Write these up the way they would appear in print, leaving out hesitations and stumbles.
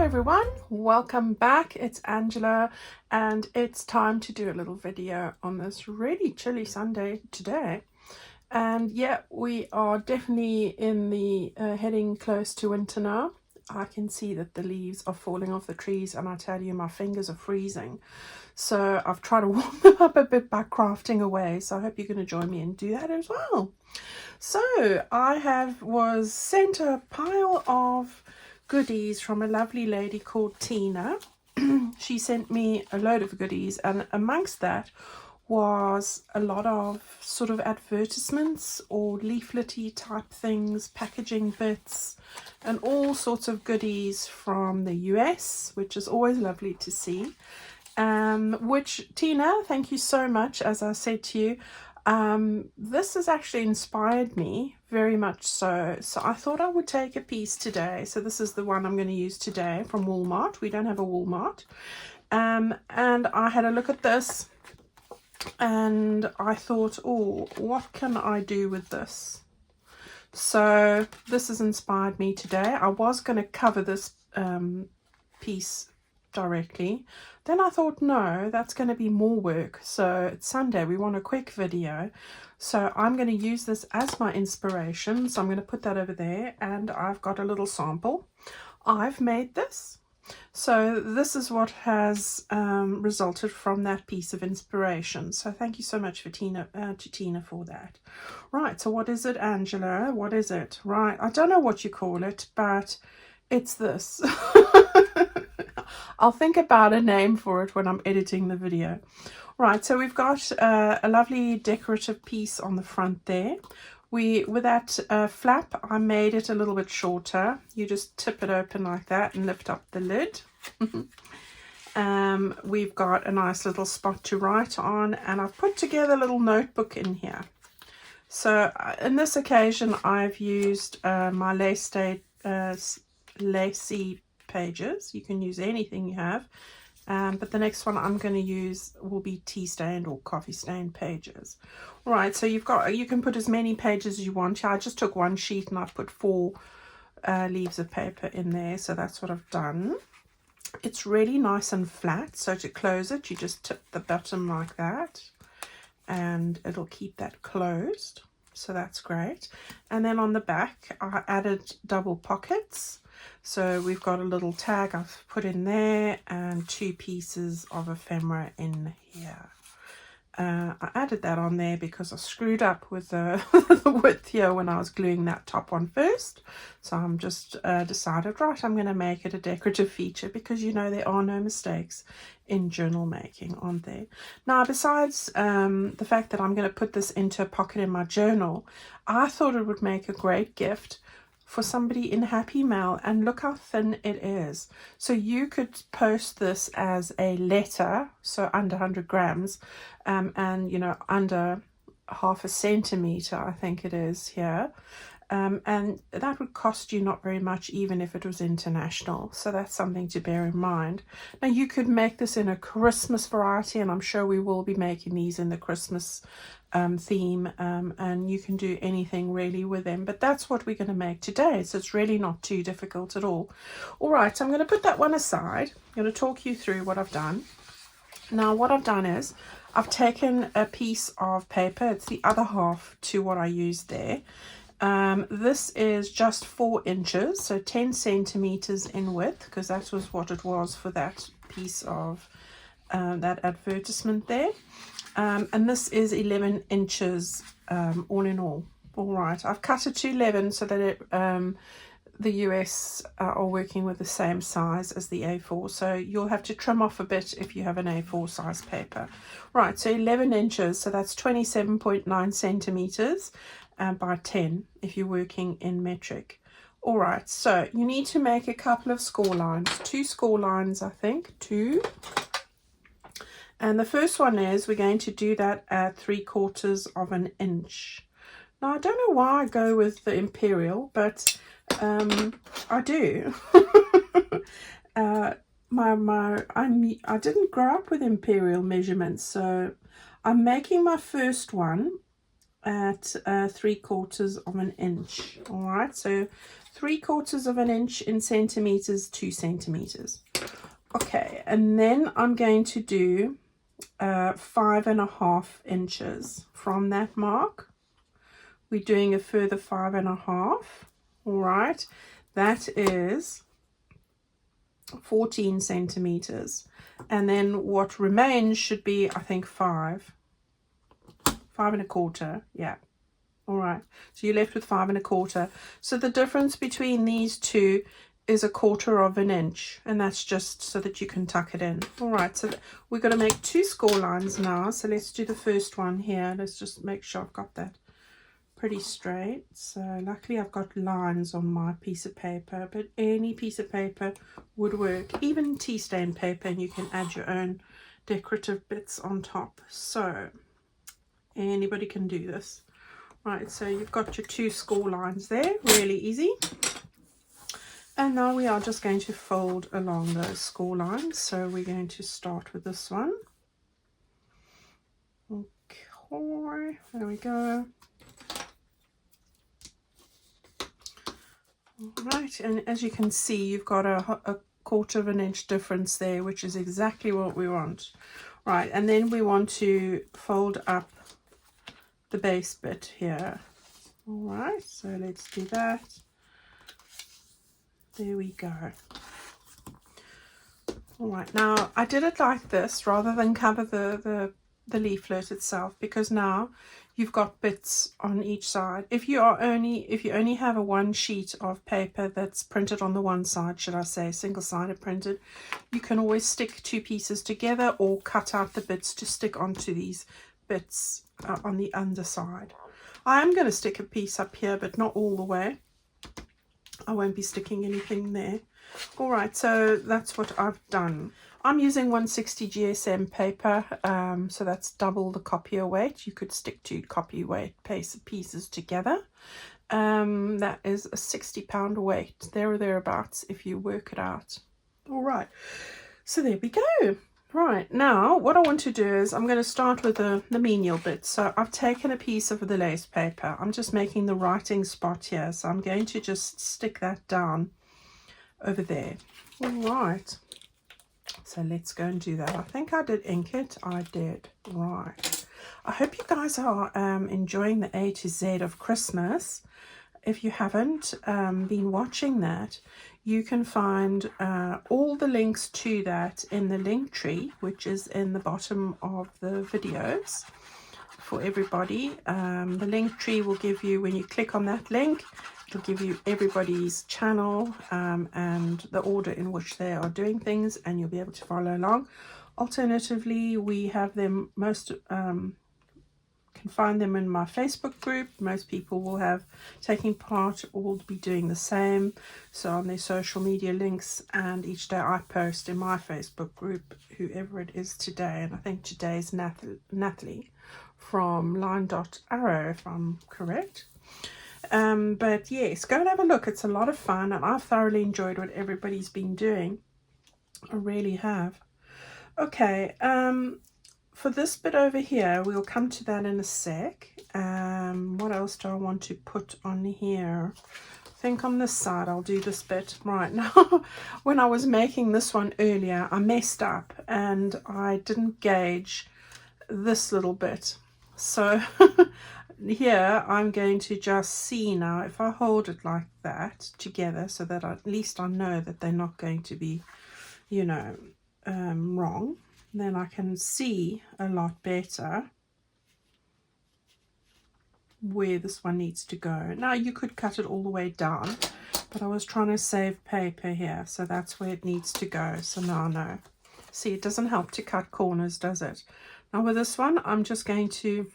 everyone, welcome back. It's Angela and it's time to do a little video on this really chilly Sunday today. And yeah, we are definitely in the heading close to winter now. I can see that the leaves are falling off the trees and I tell you, my fingers are freezing. So I've tried to warm them up a bit by crafting away. So I hope you're going to join me and do that as well. So I was sent a pile of goodies from a lovely lady called Tina. She sent me a load of goodies, and amongst that was a lot of sort of advertisements or leaflety type things, packaging bits, and all sorts of goodies from the US, which is always lovely to see. Which, Tina, thank you so much. As I said to you, this has actually inspired me very much so. So I thought I would take a piece today. So this is the one I'm going to use today from Walmart. We don't have a Walmart. And I had a look at this and I thought, oh, what can I do with this? So this has inspired me today. I was going to cover this piece directly. Then I thought, no, that's going to be more work. So it's Sunday, we want a quick video. So I'm going to use this as my inspiration. So I'm going to put that over there, and I've got a little sample. I've made this. So this is what has resulted from that piece of inspiration. So thank you so much for Tina for that. Right, so what is it, Angela? What is it? Right, I don't know what you call it, but it's this. I'll think about a name for it when I'm editing the video. Right, so we've got a lovely decorative piece on the front there. With that flap, I made it a little bit shorter. You just tip it open like that and lift up the lid. We've got a nice little spot to write on, and I've put together a little notebook in here. So in this occasion, I've used my lacy pages. You can use anything you have, but the next one I'm going to use will be tea stained or coffee stained pages. Right, so you can put as many pages as you want. I just took one sheet and I've put 4 leaves of paper in there, so that's what I've done. It's really nice and flat, so to close it you just tip the bottom like that and it'll keep that closed, so that's great. And then on the back I added double pockets. So we've got a little tag I've put in there and 2 pieces of ephemera in here. I added that on there because I screwed up with the width here when I was gluing that top one first. So I'm just decided, right, I'm going to make it a decorative feature, because you know there are no mistakes in journal making, aren't there? Now, besides the fact that I'm going to put this into a pocket in my journal, I thought it would make a great gift for somebody in Happy Mail, and look how thin it is. So you could post this as a letter, so under 100 grams, and you know, under half a centimeter, I think it is here. And that would cost you not very much, even if it was international. So that's something to bear in mind. Now you could make this in a Christmas variety, and I'm sure we will be making these in the Christmas theme, and you can do anything really with them, but that's what we're going to make today, so it's really not too difficult at all. All right, so I'm going to put that one aside. I'm going to talk you through what I've done. Now what I've done is I've taken a piece of paper, it's the other half to what I used there. This is just 4 inches, so 10 centimeters in width, because that was what it was for that piece of that advertisement there. And this is 11 inches all in all. All right, I've cut it to 11 so that the US are working with the same size as the A4. So you'll have to trim off a bit if you have an A4 size paper. Right, so 11 inches, so that's 27.9 centimeters by 10 if you're working in metric. All right, so you need to make a couple of score lines, 2 score lines, I think, 2. And the first one is we're going to do that at 3/4 of an inch. Now I don't know why I go with the imperial, but I do. I didn't grow up with imperial measurements, so I'm making my first one at 3/4 of an inch. All right, so 3/4 of an inch in centimeters, 2 centimeters. Okay, and then I'm going to do 5.5 inches from that mark. We're doing a further 5.5. All right, that is 14 centimeters, and then what remains should be, I think, 5.25. Yeah. All right, so you're left with 5.25. So the difference between these two is 1/4 of an inch, and that's just so that you can tuck it in. All right, so we're going to make 2 score lines now. So let's do the first one here. Let's just make sure I've got that pretty straight. So luckily I've got lines on my piece of paper, but any piece of paper would work, even tea stain paper, and you can add your own decorative bits on top. So anybody can do this. Right, so you've got your 2 score lines there, really easy. And now we are just going to fold along those score lines. So we're going to start with this one. Okay, there we go. All right, and as you can see, you've got a 1/4 of an inch difference there, which is exactly what we want. Right, and then we want to fold up the base bit here. All right, so let's do that. There we go. All right, now I did it like this rather than cover the leaflet itself, because now you've got bits on each side. If you only have a 1 sheet of paper that's printed on the one side, should I say, single-sided printed, you can always stick 2 pieces together or cut out the bits to stick onto these bits on the underside. I am going to stick a piece up here, but not all the way. I won't be sticking anything there. All right, so that's what I've done. I'm using 160 GSM paper, so that's double the copier weight. You could stick 2 copy weight pieces together. That is a 60-pound weight, there or thereabouts, if you work it out. All right, so there we go. Right, now what I want to do is I'm going to start with the menial bit. So I've taken a piece of the lace paper. I'm just making the writing spot here, so I'm going to just stick that down over there. All right, so let's go and do that. I think I did ink it. I did. Right, I hope you guys are enjoying the A to Z of Christmas. If you haven't been watching that, you can find all the links to that in the link tree, which is in the bottom of the videos for everybody. The link tree will give you, when you click on that link, it'll give you everybody's channel and the order in which they are doing things, and you'll be able to follow along. Alternatively, we have them can find them in my Facebook group. Most people will have taking part or will be doing the same, so on their social media links, and each day I post in my Facebook group whoever it is today, and I think today is Natalie from Line Arrow, if I'm correct. But yes, go and have a look. It's a lot of fun, and I've thoroughly enjoyed what everybody's been doing. I really have. Okay, for this bit over here, we'll come to that in a sec. What else do I want to put on here? I think on this side I'll do this bit. Right, now when I was making this one earlier, I messed up and I didn't gauge this little bit. So here I'm going to just see now, if I hold it like that together, so that at least I know that they're not going to be, you know, wrong. Then I can see a lot better where this one needs to go. Now you could cut it all the way down, but I was trying to save paper here, so that's where it needs to go. So now I know. See, it doesn't help to cut corners, does it? Now with this one, I'm just going to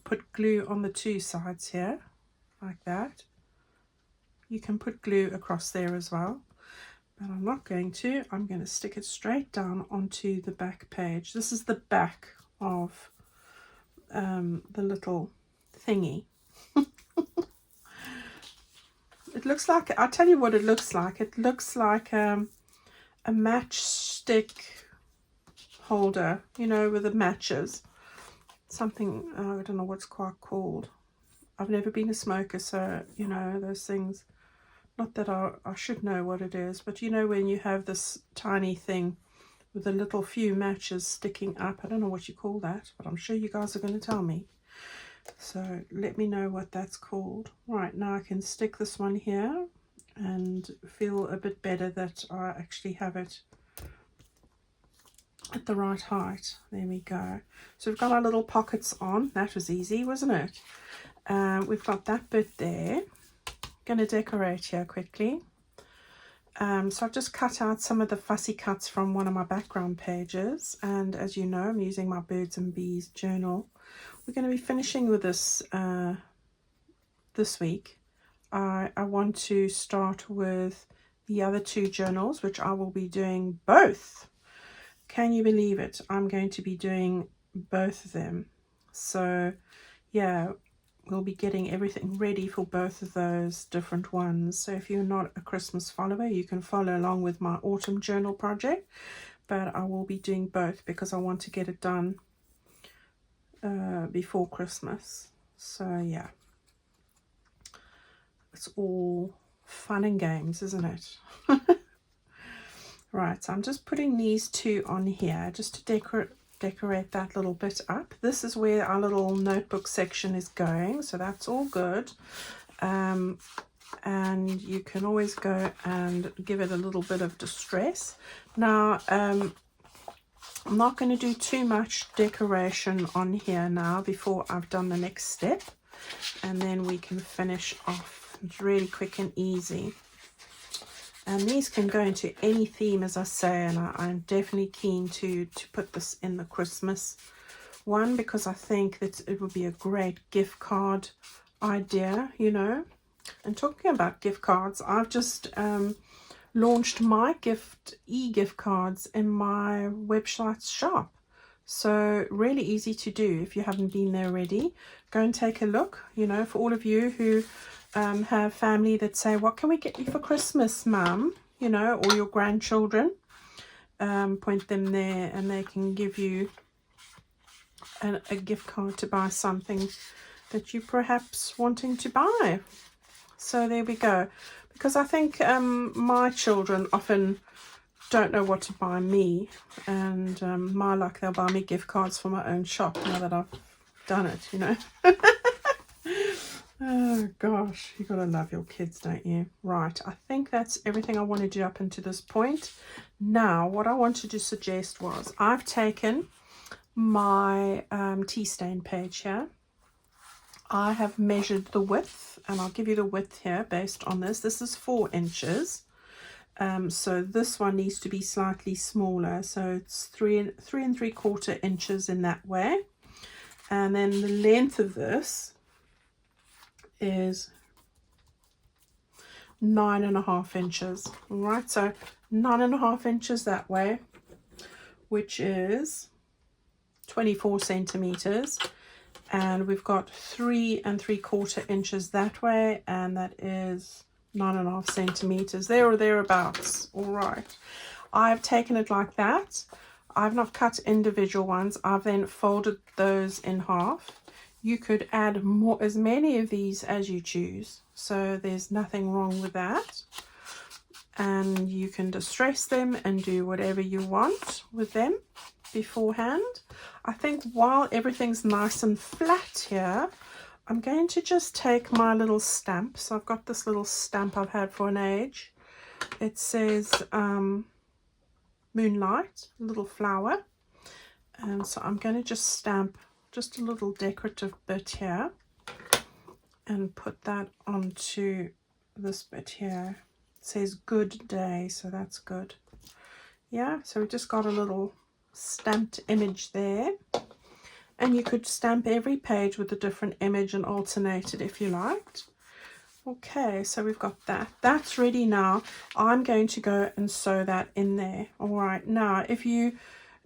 put glue on the 2 sides here, like that. You can put glue across there as well. But I'm not going to. I'm going to stick it straight down onto the back page. This is the back of the little thingy. It looks like, I'll tell you what it looks like. It looks like a matchstick holder, you know, with the matches. something, I don't know what's quite called. I've never been a smoker, so, you know, those things, not that I should know what it is, but you know when you have this tiny thing with a little few matches sticking up, I don't know what you call that, but I'm sure you guys are going to tell me. So let me know what that's called. Right, now I can stick this one here and feel a bit better that I actually have it at the right height. There we go. So we've got our little pockets on. That was easy, wasn't it? We've got that bit there. Going to decorate here quickly. So I've just cut out some of the fussy cuts from one of my background pages, and as you know, I'm using my Birds and Bees journal. We're going to be finishing with this this week. I want to start with the other two journals, which I will be doing both. Can you believe it? I'm going to be doing both of them. So yeah, we'll be getting everything ready for both of those different ones. So if you're not a Christmas follower, you can follow along with my autumn journal project, but I will be doing both because I want to get it done before Christmas. So yeah, it's all fun and games, isn't it? Right, so I'm just putting these two on here just to decorate that little bit up. This is where our little notebook section is going, so that's all good. And you can always go and give it a little bit of distress. Now, I'm not going to do too much decoration on here now before I've done the next step, and then we can finish off. It's really quick and easy. And these can go into any theme, as I say, and I'm definitely keen to put this in the Christmas one because I think that it would be a great gift card idea, you know. And talking about gift cards, I've just launched my e-gift cards in my website shop. So really easy to do. If you haven't been there already, go and take a look. You know, for all of you who have family that say, what can we get you for Christmas, Mum? You know, or your grandchildren, point them there and they can give you a gift card to buy something that you're perhaps wanting to buy. So there we go. Because I think my children often don't know what to buy me, and my luck, they'll buy me gift cards for my own shop now that I've done it, you know. Oh gosh, you gotta love your kids, don't you? Right, I think that's everything I want to do up until this point. Now what I wanted to suggest was I've taken my tea stain page here. I have measured the width, and I'll give you the width here based on this. This is 4 inches. So this one needs to be slightly smaller, so it's 3 3/4 inches in that way. And then the length of this is 9.5 inches. All right, so 9.5 inches that way, which is 24 centimeters, and we've got 3 3/4 inches that way, and that is 9.5 centimeters, there or thereabouts. All right, I've taken it like that. I've not cut individual ones. I've then folded those in half. You could add as many of these as you choose, so there's nothing wrong with that. And you can distress them and do whatever you want with them beforehand. I think while everything's nice and flat here, I'm going to just take my little stamp. So I've got this little stamp I've had for an age. It says Moonlight, a little flower. And so I'm going to just stamp just a little decorative bit here and put that onto this bit here. It says Good Day, so that's good. Yeah, so we just got a little stamped image there. And you could stamp every page with a different image and alternate it if you liked. Okay, so we've got that. That's ready now. I'm going to go and sew that in there. All right, now if you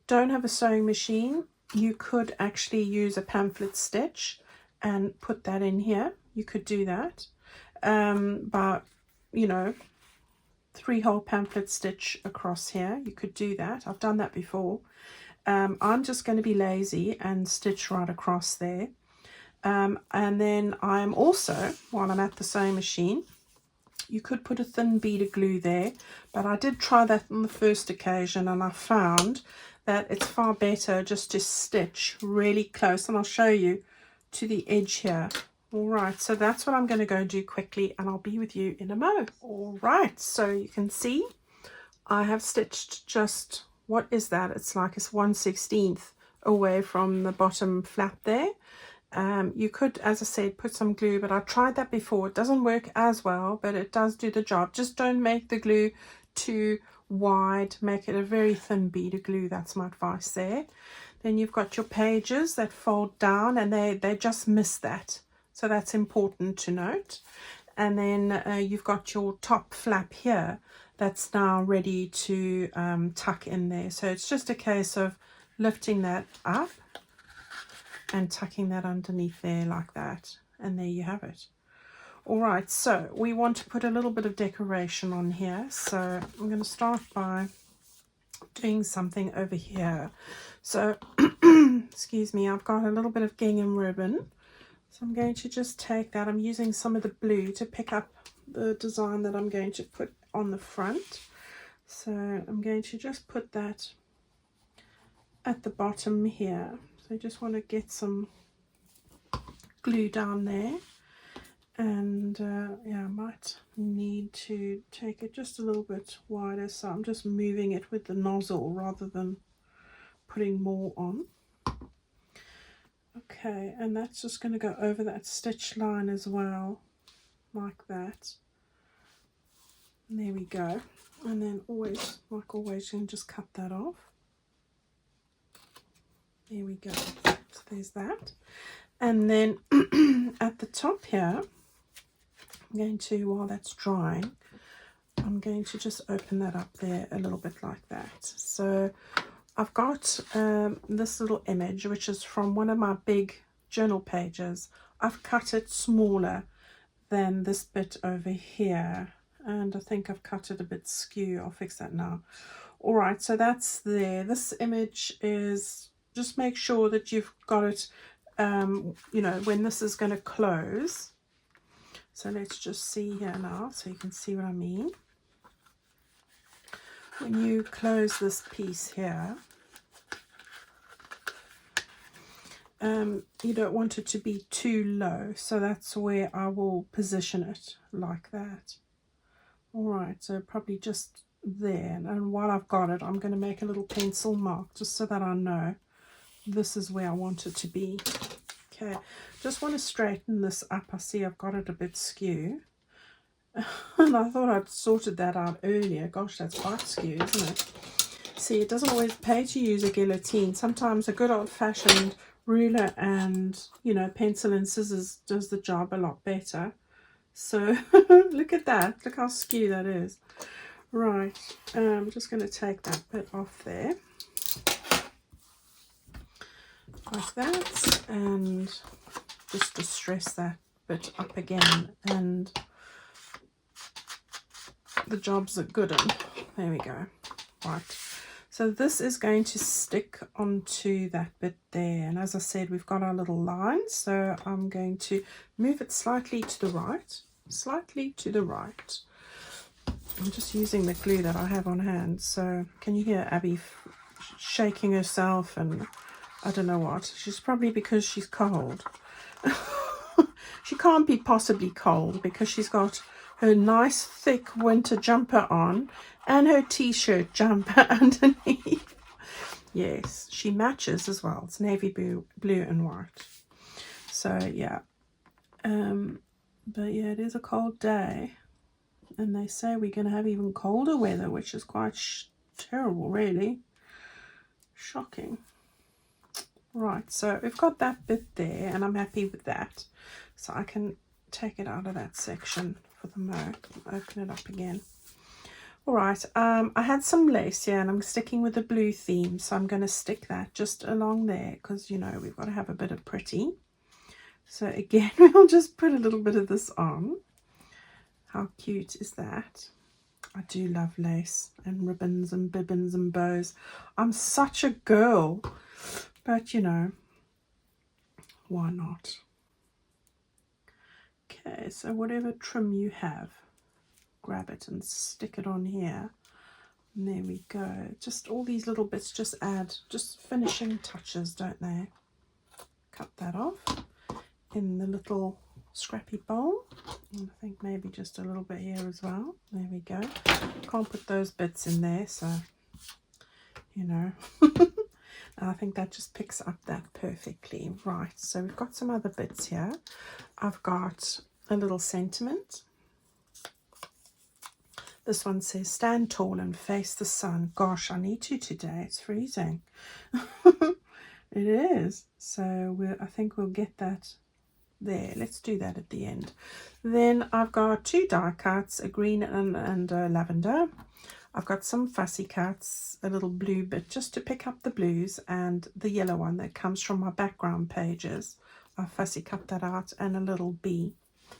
don't have a sewing machine, you could actually use a pamphlet stitch and put that in here. You could do that. But, you know, 3-hole pamphlet stitch across here. You could do that. I've done that before. I'm just going to be lazy and stitch right across there. And then I'm also, while I'm at the sewing machine, you could put a thin bead of glue there, but I did try that on the first occasion and I found that it's far better just to stitch really close, and I'll show you to the edge here. All right, so that's what I'm going to go do quickly, and I'll be with you in a mo. All right, so you can see I have stitched just, what is that? It's like it's 1/16 away from the bottom flap there. You could, as I said, put some glue, but I tried that before. It doesn't work as well, but it does do the job. Just don't make the glue too wide. Make it a very thin bead of glue. That's my advice there. Then you've got your pages that fold down, and they just miss that. So that's important to note. And then you've got your top flap here that's now ready to tuck in there. So it's just a case of lifting that up and tucking that underneath there like that, and there you have it. All right, so we want to put a little bit of decoration on here, so I'm going to start by doing something over here. So excuse me, I've got a little bit of gingham ribbon, so I'm going to just take that. I'm using some of the blue to pick up the design that I'm going to put on the front, so I'm going to just put that at the bottom here. So I just want to get some glue down there, and yeah, I might need to take it just a little bit wider, so I'm just moving it with the nozzle rather than putting more on. Okay, and that's just going to go over that stitch line as well, like that. And there we go. And then always, like always, you can just cut that off. There we go. So there's that. And then at the top here, I'm going to, while that's drying, I'm going to just open that up there a little bit like that. So I've got this little image, which is from one of my big journal pages. I've cut it smaller than this bit over here, and I think I've cut it a bit skew. I'll fix that now. All right, so that's there. This image is, just make sure that you've got it, you know, when this is going to close. So let's just see here now, so you can see what I mean. When you close this piece here, you don't want it to be too low, so that's where I will position it, like that. All right, so probably just there, and while I've got it, I'm going to make a little pencil mark just so that I know this is where I want it to be. Okay, just want to straighten this up. I see I've got it a bit skew, and I thought I'd sorted that out earlier. Gosh, that's quite skew, isn't it? See, it doesn't always pay to use a guillotine. Sometimes a good old-fashioned ruler and, you know, pencil and scissors does the job a lot better. So look at that, look how skew that is. Right, I'm just going to take that bit off there like that, and just distress that bit up again, and the job's a good one. There we go. Right, so this is going to stick onto that bit there, and as I said, we've got our little line, so I'm going to move it slightly to the right, slightly to the right. I'm just using the glue that I have on hand. So can you hear Abby shaking herself and I don't know what? She's probably, because she's cold. She can't be possibly cold because she's got her nice thick winter jumper on and her t-shirt jumper underneath. Yes, she matches as well. It's navy blue and white. So yeah, but yeah, it is a cold day, and they say we're going to have even colder weather, which is quite terrible, really. Shocking. Right, so we've got that bit there, and I'm happy with that. So I can take it out of that section for the moment. Open it up again. All right, I had some lace here, and I'm sticking with the blue theme, so I'm going to stick that just along there because, you know, we've got to have a bit of pretty. So again, we'll just put a little bit of this on. How cute is that? I do love lace and ribbons and bibbins and bows. I'm such a girl, but you know, why not? Okay, so whatever trim you have, grab it and stick it on here. And there we go. Just all these little bits just add just finishing touches, don't they? Cut that off in the little scrappy bowl. And I think maybe just a little bit here as well. There we go. Can't put those bits in there, so you know. I think that just picks up that perfectly. Right, so we've got some other bits here. I've got a little sentiment. This one says, stand tall and face the sun. Gosh, I need to today. It's freezing. It is. So I think we'll get that there. Let's do that at the end. Then I've got 2 die cuts, a green and a lavender. I've got some fussy cuts, a little blue bit just to pick up the blues, and the yellow one that comes from my background pages. I fussy cut that out, and a little bee.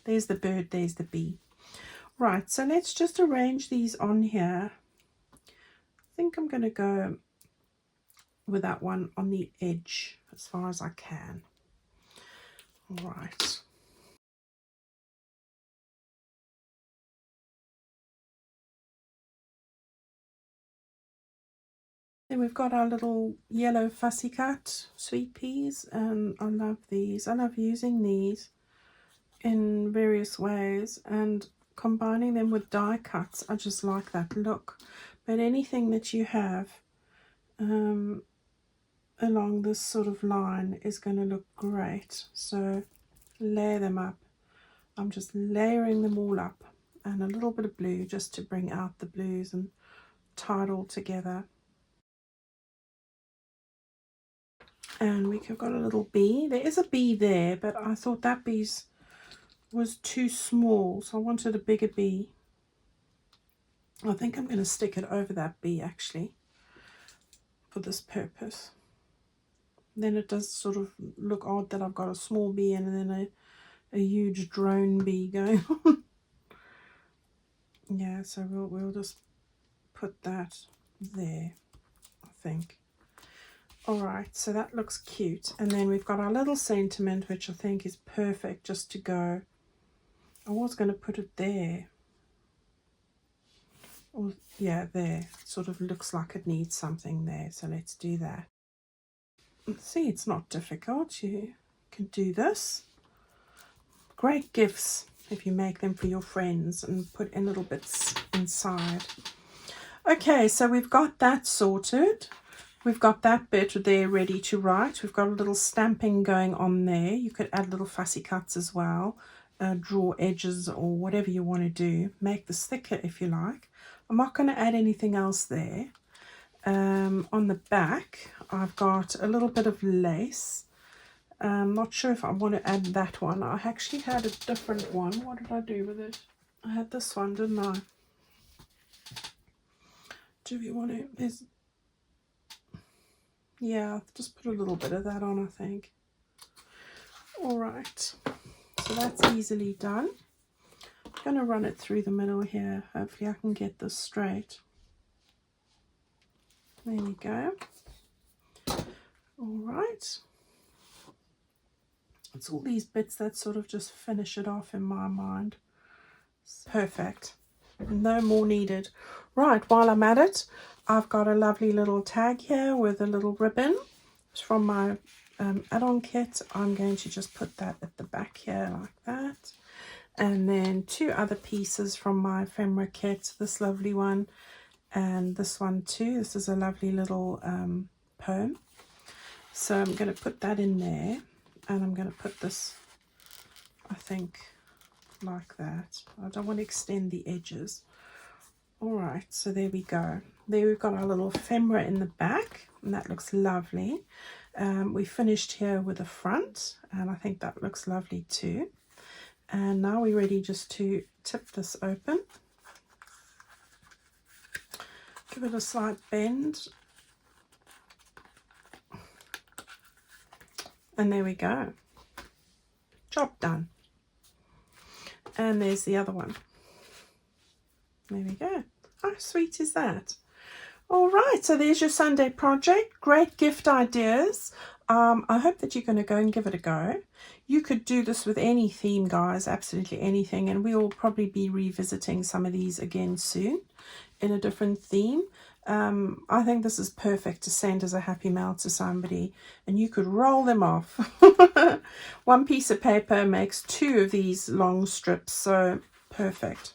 There's the bird, there's the bee. Right, so let's just arrange these on here. I think I'm going to go with that one on the edge as far as I can. All right. Then we've got our little yellow fussy cut sweet peas, and I love these. I love using these in various ways and combining them with die cuts. I just like that look. But anything that you have along this sort of line is going to look great. So layer them up. I'm just layering them all up, and a little bit of blue just to bring out the blues and tie it all together. And we've got a little bee. There is a bee there, but I thought that bee's was too small, so I wanted a bigger bee. I think I'm going to stick it over that bee actually for this purpose. Then it does sort of look odd that I've got a small bee and then a huge drone bee going on. Yeah, so we'll just put that there, I think. All right, so that looks cute. And then we've got our little sentiment, which I think is perfect just to go. I was going to put it there. Or, yeah, there. It sort of looks like it needs something there, so let's do that. See, it's not difficult. You can do this. Great gifts if you make them for your friends and put in little bits inside. Okay, so we've got that sorted. We've got that bit there ready to write. We've got a little stamping going on there. You could add little fussy cuts as well. Draw edges or whatever you want to do. Make this thicker if you like. I'm not going to add anything else there. On the back, I've got a little bit of lace. I'm not sure if I want to add that one. I actually had a different one. What did I do with it? I had this one, didn't I? Do we want to... Yeah, just put a little bit of that on, I think. All right, so that's easily done. I'm going to run it through the middle here. Hopefully I can get this straight. There we go. All right. It's all these bits that sort of just finish it off in my mind. Perfect. No more needed. Right, while I'm at it, I've got a lovely little tag here with a little ribbon. It's from my add-on kit. I'm going to just put that at the back here like that. And then 2 other pieces from my ephemera kit. This lovely one and this one too. This is a lovely little poem. So I'm going to put that in there. And I'm going to put this, I think, like that. I don't want to extend the edges. All right, so there we go. There we've got our little ephemera in the back, and that looks lovely. We finished here with the front, and I think that looks lovely too. And now we're ready just to tip this open. Give it a slight bend. And there we go. Job done. And there's the other one. There we go. How sweet is that? All right, so there's your Sunday project. Great gift ideas. I hope that you're going to go and give it a go. You could do this with any theme, guys, absolutely anything, and we'll probably be revisiting some of these again soon in a different theme. I think this is perfect to send as a happy mail to somebody, and you could roll them off. One piece of paper makes 2 of these long strips, so perfect.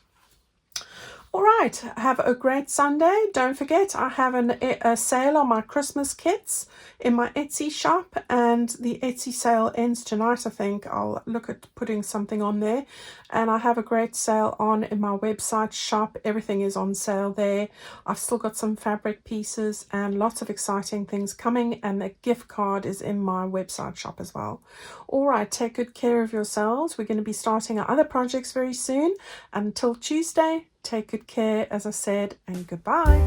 All right, have a great Sunday. Don't forget, I have a sale on my Christmas kits in my Etsy shop, and the Etsy sale ends tonight, I think. I'll look at putting something on there. And I have a great sale on in my website shop. Everything is on sale there. I've still got some fabric pieces and lots of exciting things coming, and the gift card is in my website shop as well. All right, take good care of yourselves. We're going to be starting our other projects very soon. Until Tuesday, take good care, as I said, and goodbye.